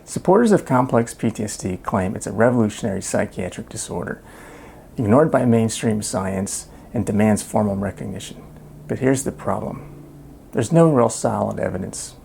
Supporters of complex PTSD claim it's a revolutionary psychiatric disorder, ignored by mainstream science and demands formal recognition. But here's the problem. There's no real solid evidence.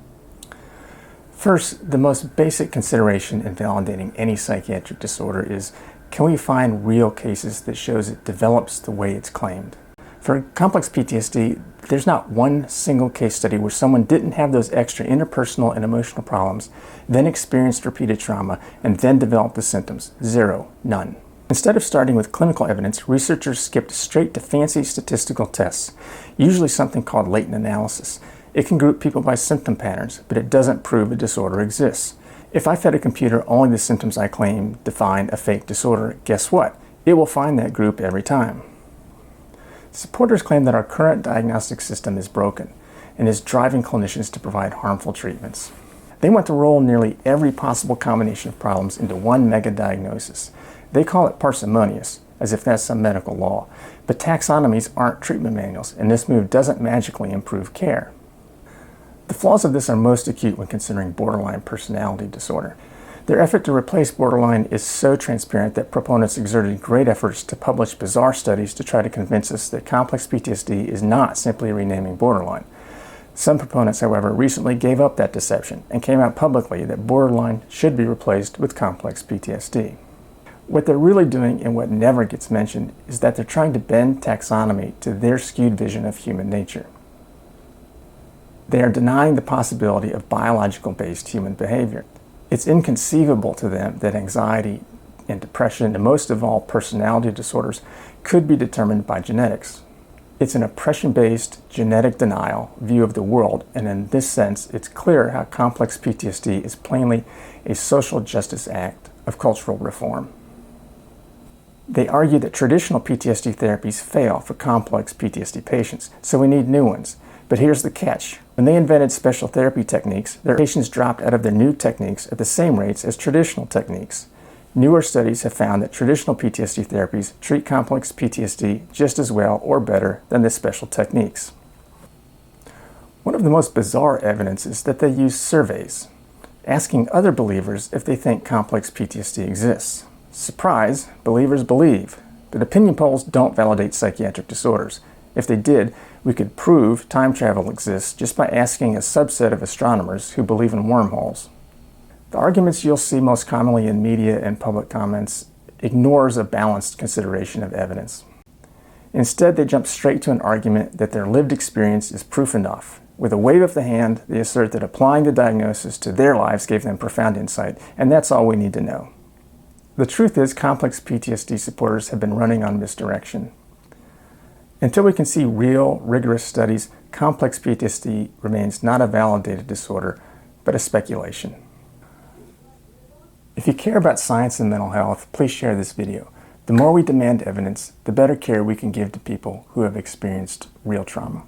First, the most basic consideration in validating any psychiatric disorder is, can we find real cases that shows it develops the way it's claimed? For complex PTSD, there's not one single case study where someone didn't have those extra interpersonal and emotional problems, then experienced repeated trauma, and then developed the symptoms. Zero. None. Instead of starting with clinical evidence, researchers skipped straight to fancy statistical tests, usually something called latent analysis. It can group people by symptom patterns, but it doesn't prove a disorder exists. If I fed a computer only the symptoms I claim define a fake disorder, guess what? It will find that group every time. Supporters claim that our current diagnostic system is broken and is driving clinicians to provide harmful treatments. They want to roll nearly every possible combination of problems into one mega diagnosis. They call it parsimonious, as if that's some medical law. But taxonomies aren't treatment manuals, and this move doesn't magically improve care. The flaws of this are most acute when considering borderline personality disorder. Their effort to replace borderline is so transparent that proponents exerted great efforts to publish bizarre studies to try to convince us that complex PTSD is not simply renaming borderline. Some proponents, however, recently gave up that deception and came out publicly that borderline should be replaced with complex PTSD. What they're really doing, and what never gets mentioned, is that they're trying to bend taxonomy to their skewed vision of human nature. They are denying the possibility of biological-based human behavior. It's inconceivable to them that anxiety and depression, and most of all personality disorders, could be determined by genetics. It's an oppression-based, genetic denial view of the world, and in this sense, it's clear how complex PTSD is plainly a social justice act of cultural reform. They argue that traditional PTSD therapies fail for complex PTSD patients, so we need new ones. But here's the catch. When they invented special therapy techniques, their patients dropped out of their new techniques at the same rates as traditional techniques. Newer studies have found that traditional PTSD therapies treat complex PTSD just as well or better than the special techniques. One of the most bizarre evidence is that they use surveys, asking other believers if they think complex PTSD exists. Surprise, believers believe. But opinion polls don't validate psychiatric disorders. If they did, we could prove time travel exists just by asking a subset of astronomers who believe in wormholes. The arguments you'll see most commonly in media and public comments ignores a balanced consideration of evidence. Instead, they jump straight to an argument that their lived experience is proof enough. With a wave of the hand, they assert that applying the diagnosis to their lives gave them profound insight, and that's all we need to know. The truth is, complex PTSD supporters have been running on misdirection. Until we can see real, rigorous studies, complex PTSD remains not a validated disorder, but a speculation. If you care about science and mental health, please share this video. The more we demand evidence, the better care we can give to people who have experienced real trauma.